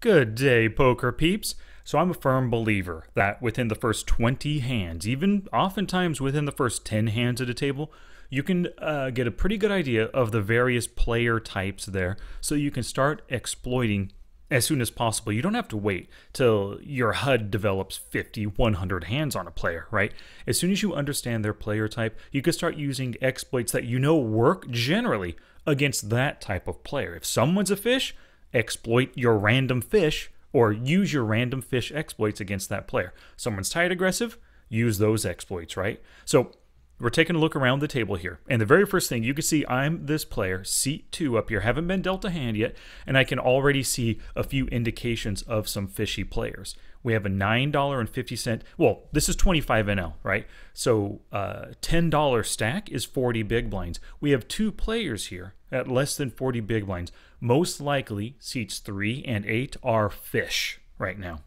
Good day, poker peeps. So I'm a firm believer that within the first 20 hands, even oftentimes within the first 10 hands at a table, you can get a pretty good idea of the various player types there, so you can start exploiting as soon as possible. You don't have to wait till your HUD develops 50, 100 hands on a player, right? As soon as you understand their player type, you can start using exploits that you know work generally against that type of player. If someone's a fish, exploit your random fish or use your random fish exploits against that player. Someone's tight aggressive, use those exploits, right? So we're taking a look around the table here. And the very first thing you can see, I'm this player, seat 2 up here, haven't been dealt a hand yet, and I can already see a few indications of some fishy players. We have a $9.50, well, this is 25 NL, right? So $10 stack is 40 big blinds. We have 2 players here at less than 40 big blinds. Most likely, seats 3 and 8 are fish right now.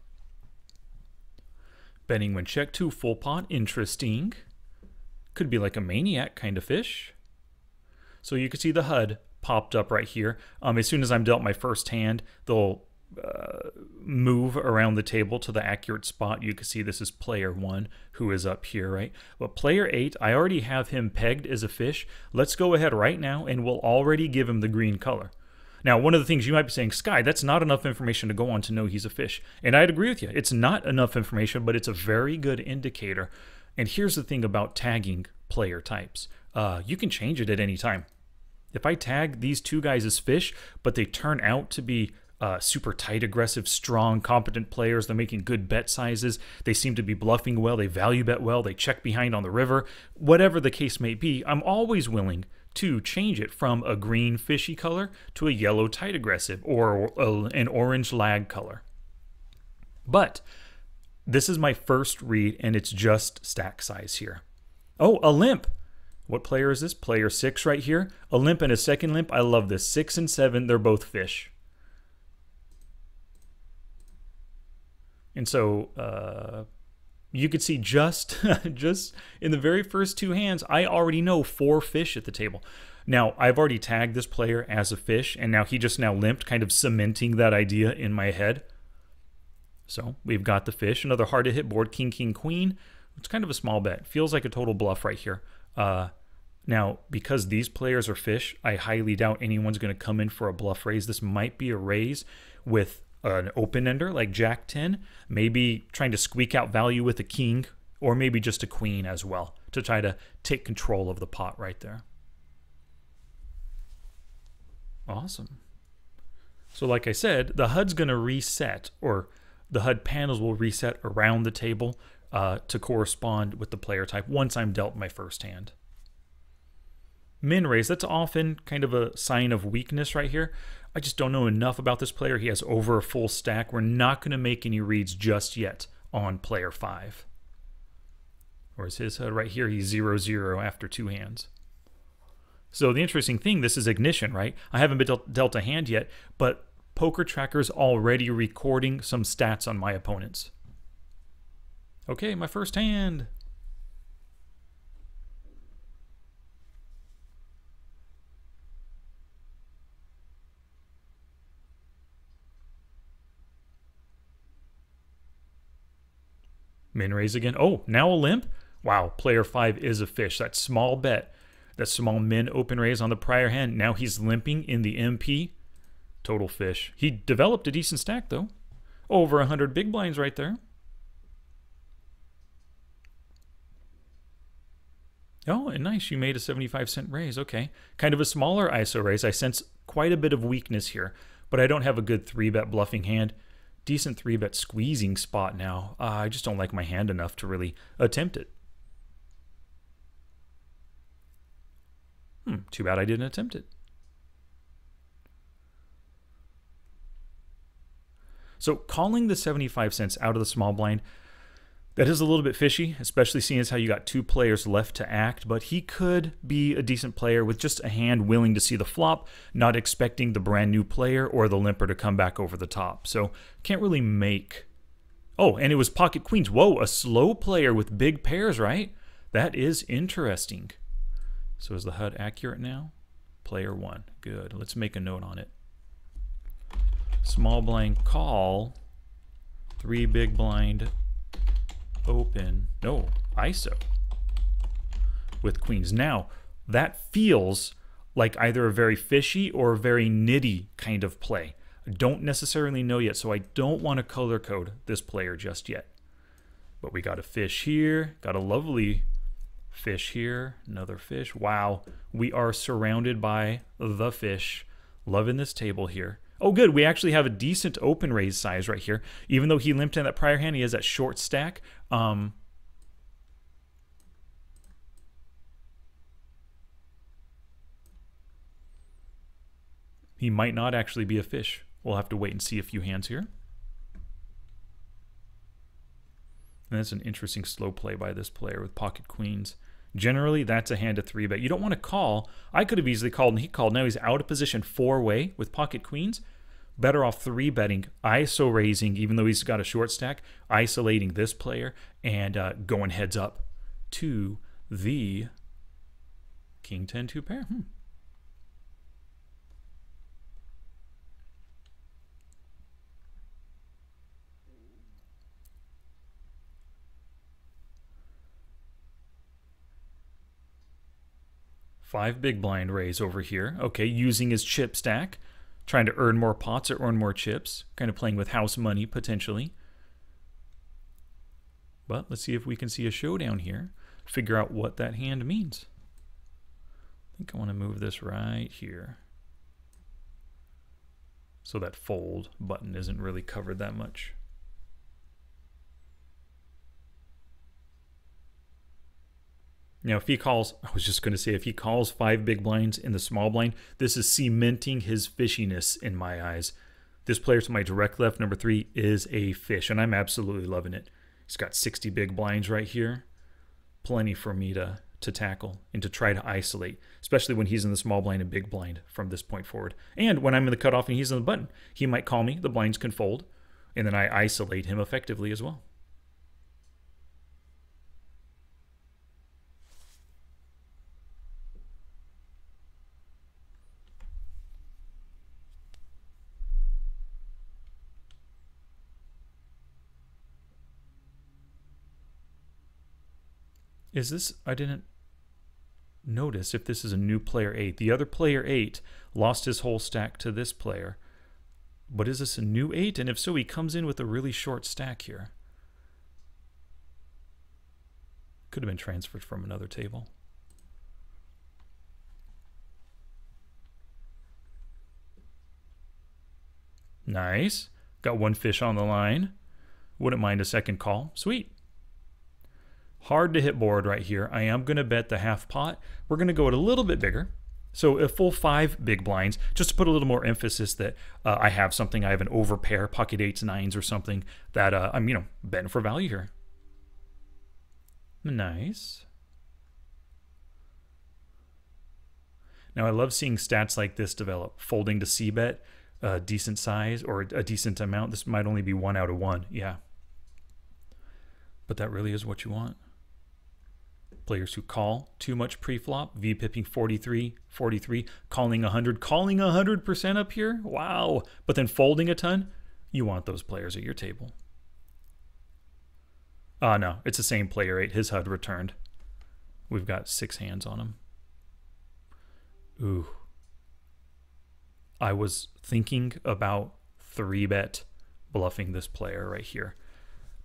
Betting when check 2 full pot, interesting. Could be like a maniac kind of fish. So you can see the HUD popped up right here. As soon as I'm dealt my first hand, they'll move around the table to the accurate spot. You can see this is player 1 who is up here, right? But player 8, I already have him pegged as a fish. Let's go ahead right now and we'll already give him the green color. Now, one of the things you might be saying, Sky, that's not enough information to go on to know he's a fish. And I'd agree with you. It's not enough information, but it's a very good indicator. And here's the thing about tagging player types. You can change it at any time. If I tag these 2 guys as fish, but they turn out to be super tight, aggressive, strong, competent players, they're making good bet sizes, they seem to be bluffing well, they value bet well, they check behind on the river, whatever the case may be, I'm always willing to change it from a green fishy color to a yellow tight aggressive or an orange lag color. But this is my first read, and it's just stack size here. Oh, a limp. What player is this? Player 6 right here. A limp and a second limp. I love this. 6 and 7, they're both fish. And so you could see just in the very first 2 hands, I already know 4 fish at the table. Now, I've already tagged this player as a fish, and now he just now limped, kind of cementing that idea in my head. So we've got the fish, another hard to hit board, king, king, queen. It's kind of a small bet. Feels like a total bluff right here. Now, because these players are fish, I highly doubt anyone's going to come in for a bluff raise. This might be a raise with an open-ender like Jack 10, maybe trying to squeak out value with a king, or maybe just a queen as well, to try to take control of the pot right there. Awesome. So like I said, the HUD's going to reset, or the HUD panels will reset around the table to correspond with the player type once I'm dealt my first hand. Min raise, that's often kind of a sign of weakness right here. I just don't know enough about this player. He has over a full stack. We're not going to make any reads just yet on player 5. Whereas his HUD right here, he's 0-0 after 2 hands. So the interesting thing, this is ignition, right? I haven't been dealt a hand yet, but PokerTracker's already recording some stats on my opponents. Okay, my first hand. Min raise again. Oh, now a limp? Wow, player 5 is a fish. That small bet, that small min open raise on the prior hand. Now he's limping in the MP. Total fish. He developed a decent stack, though. Over 100 big blinds right there. Oh, and nice. You made a 75-cent raise. Okay. Kind of a smaller ISO raise. I sense quite a bit of weakness here, but I don't have a good 3-bet bluffing hand. Decent 3-bet squeezing spot now. I just don't like my hand enough to really attempt it. Too bad I didn't attempt it. So calling the 75 cents out of the small blind, that is a little bit fishy, especially seeing as how you got 2 players left to act, but he could be a decent player with just a hand willing to see the flop, not expecting the brand new player or the limper to come back over the top. So can't really make... Oh, and it was pocket queens. Whoa, a slow player with big pairs, right? That is interesting. So is the HUD accurate now? Player 1. Good. Let's make a note on it. small blind call, 3 big blind open, no, ISO with queens. Now, that feels like either a very fishy or a very nitty kind of play. I don't necessarily know yet, so I don't want to color code this player just yet. But we got a fish here, got a lovely fish here, another fish. Wow, we are surrounded by the fish. Loving this table here. Oh good, we actually have a decent open raise size right here. Even though he limped in that prior hand, he has that short stack. He might not actually be a fish. We'll have to wait and see a few hands here. And that's an interesting slow play by this player with pocket queens. Generally, that's a hand to 3-bet. You don't want to call. I could have easily called, and he called. Now he's out of position 4-way with pocket queens. Better off 3-betting, ISO raising, even though he's got a short stack, isolating this player, and going heads up to the King 10-2 pair. 5 big blind raise over here. Okay, using his chip stack, trying to earn more pots or earn more chips, kind of playing with house money potentially. But let's see if we can see a showdown here, figure out what that hand means. I think I want to move this right here so that fold button isn't really covered that much. Now, if he calls, I was just going to say, if he calls 5 big blinds in the small blind, this is cementing his fishiness in my eyes. This player to my direct left, number 3, is a fish, and I'm absolutely loving it. He's got 60 big blinds right here. Plenty for me to tackle and to try to isolate, especially when he's in the small blind and big blind from this point forward. And when I'm in the cutoff and he's on the button, he might call me, the blinds can fold, and then I isolate him effectively as well. Is this, I didn't notice if this is a new player 8. The other player 8 lost his whole stack to this player. But is this a new 8? And if so, he comes in with a really short stack here. Could have been transferred from another table. Nice. Got 1 fish on the line. Wouldn't mind a second call. Sweet. Hard to hit board right here. I am going to bet the half pot. We're going to go it a little bit bigger. So a full 5 big blinds, just to put a little more emphasis that I have something. I have an overpair, pocket 8s, 9s or something that I'm, betting for value here. Nice. Now I love seeing stats like this develop. Folding to c-bet, decent size or a decent amount. This might only be 1 out of 1. Yeah. But that really is what you want. Players who call too much pre-flop, V-pipping 43, 43, calling 100, calling 100% up here. Wow. But then folding a ton, you want those players at your table. No, it's the same player 8. His HUD returned. We've got 6 hands on him. Ooh. I was thinking about 3-bet bluffing this player right here.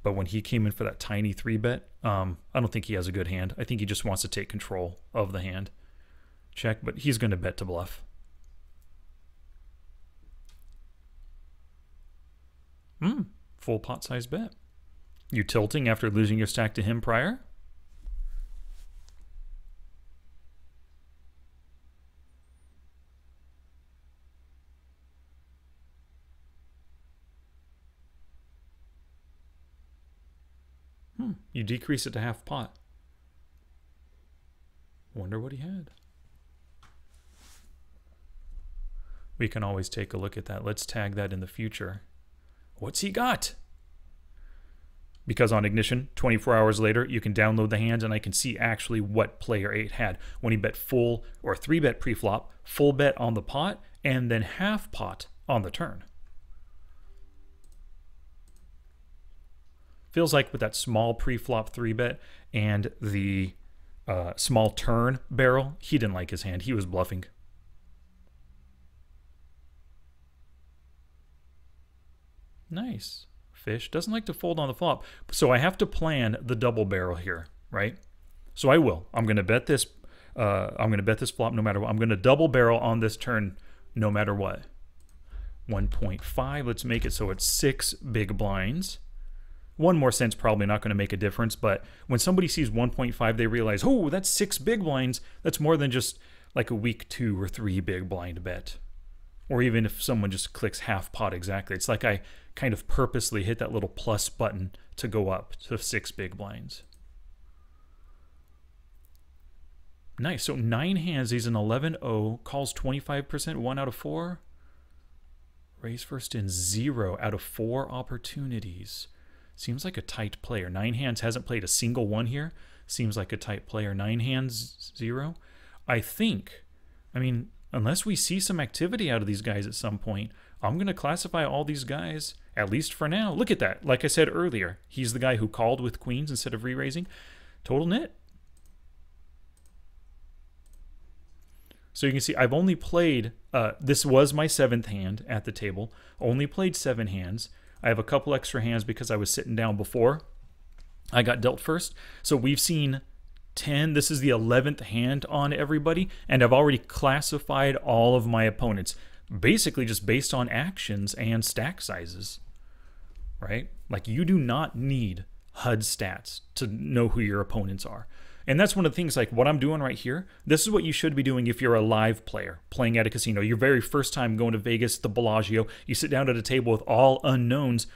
But when he came in for that tiny 3-bet, I don't think he has a good hand. I think he just wants to take control of the hand. Check, but he's going to bet to bluff. Full pot size bet. You tilting after losing your stack to him prior? You decrease it to half pot. Wonder what he had. We can always take a look at that. Let's tag that in the future. What's he got? Because on Ignition, 24 hours later, you can download the hands and I can see actually what player 8 had. When he bet full or 3-bet pre-flop, full bet on the pot, and then half pot on the turn. Feels like with that small pre-flop 3-bet and the small turn barrel, he didn't like his hand. He was bluffing. Nice. Fish doesn't like to fold on the flop. So I have to plan the double barrel here, right? So I will. I'm going to bet this flop no matter what. I'm going to double barrel on this turn no matter what. 1.5. Let's make it so it's 6 big blinds. One more cent's probably not going to make a difference, but when somebody sees 1.5, they realize, oh, that's 6 big blinds. That's more than just like a weak 2 or 3 big blind bet. Or even if someone just clicks half pot exactly. It's like I kind of purposely hit that little plus button to go up to 6 big blinds. Nice. So 9 hands, he's an 11-0, calls 25%, 1 out of 4. Raise first in 0 out of 4 opportunities. Seems like a tight player. 9 hands hasn't played a single one here. Seems like a tight player. 9 hands, 0. I mean, unless we see some activity out of these guys at some point, I'm going to classify all these guys, at least for now. Look at that. Like I said earlier, he's the guy who called with queens instead of re-raising. Total nit. So you can see I've only played, this was my 7th hand at the table. Only played 7 hands. I have a couple extra hands because I was sitting down before I got dealt first. So we've seen 10. This is the 11th hand on everybody, and I've already classified all of my opponents, basically just based on actions and stack sizes, right? Like, you do not need HUD stats to know who your opponents are. And that's one of the things, like what I'm doing right here, this is what you should be doing if you're a live player playing at a casino. Your very first time going to Vegas, the Bellagio, you sit down at a table with all unknowns.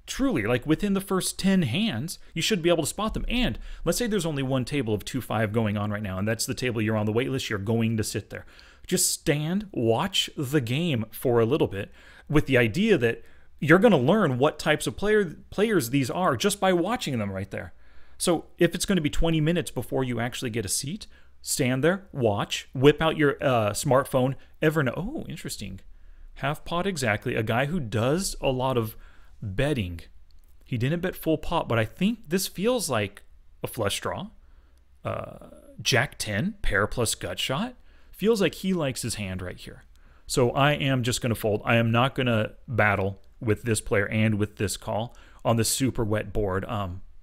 Truly, like within the first 10 hands, you should be able to spot them. And let's say there's only one table of 2-5 going on right now, and that's the table you're on the wait list, you're going to sit there. Just stand, watch the game for a little bit with the idea that you're going to learn what types of players these are just by watching them right there. So if it's going to be 20 minutes before you actually get a seat, stand there, watch, whip out your smartphone, Evernote. Oh, interesting. Half pot exactly. A guy who does a lot of betting. He didn't bet full pot, but I think this feels like a flush draw. Jack 10, pair plus gut shot. Feels like he likes his hand right here. So I am just going to fold. I am not going to battle with this player and with this call on the super wet board.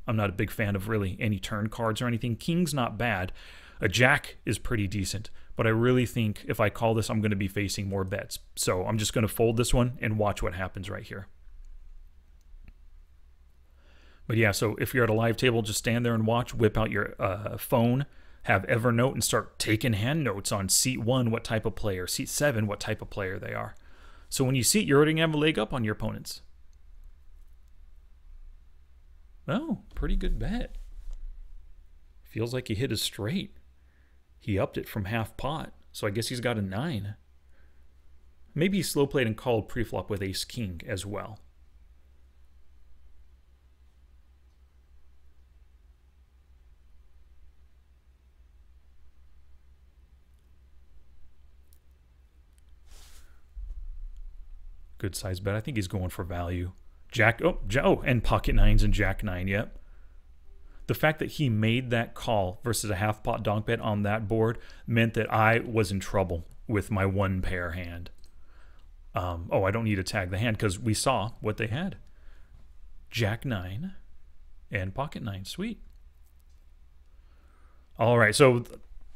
I'm not a big fan of really any turn cards or anything. King's not bad. A jack is pretty decent, but I really think if I call this, I'm going to be facing more bets. So I'm just going to fold this one and watch what happens right here. But yeah, so if you're at a live table, just stand there and watch, whip out your phone, have Evernote, and start taking hand notes on seat 1, what type of player, seat 7, what type of player they are. So when you see it, you're already going to have a leg up on your opponents. Oh, pretty good bet. Feels like he hit a straight. He upped it from half pot, so I guess he's got a 9. Maybe he slow played and called preflop with ace king as well. Good size bet. I think he's going for value. Jack, and pocket 9s and jack 9, yep. The fact that he made that call versus a half pot donk bet on that board meant that I was in trouble with my 1 pair hand. I don't need to tag the hand because we saw what they had. Jack 9 and pocket 9, sweet. All right, so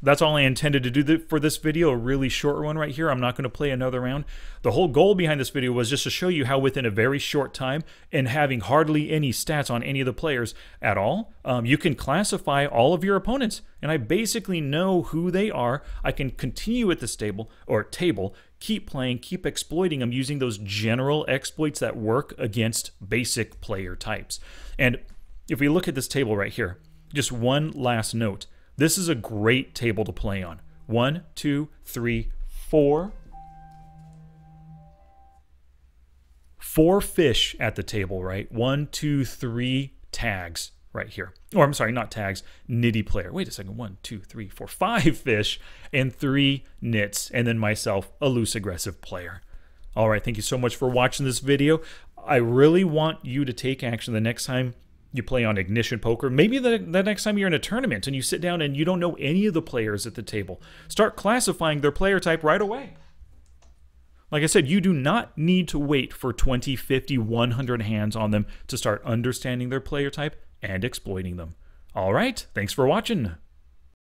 that's all I intended to do for this video, a really short one right here. I'm not going to play another round. The whole goal behind this video was just to show you how within a very short time and having hardly any stats on any of the players at all, you can classify all of your opponents. And I basically know who they are. I can continue at this table, keep playing, keep exploiting them using those general exploits that work against basic player types. And if we look at this table right here, just one last note. This is a great table to play on. 1, 2, 3, 4. 4 fish at the table, right? 1, 2, 3 tags right here. Or I'm sorry, not tags, nitty player. Wait a second. 1, 2, 3, 4, 5 fish and 3 nits. And then myself, a loose aggressive player. All right, thank you so much for watching this video. I really want you to take action the next time You play on Ignition Poker. Maybe the next time you're in a tournament and you sit down and you don't know any of the players at the table. Start classifying their player type right away. Like I said, you do not need to wait for 20, 50, 100 hands on them to start understanding their player type and exploiting them. All right, thanks for watching.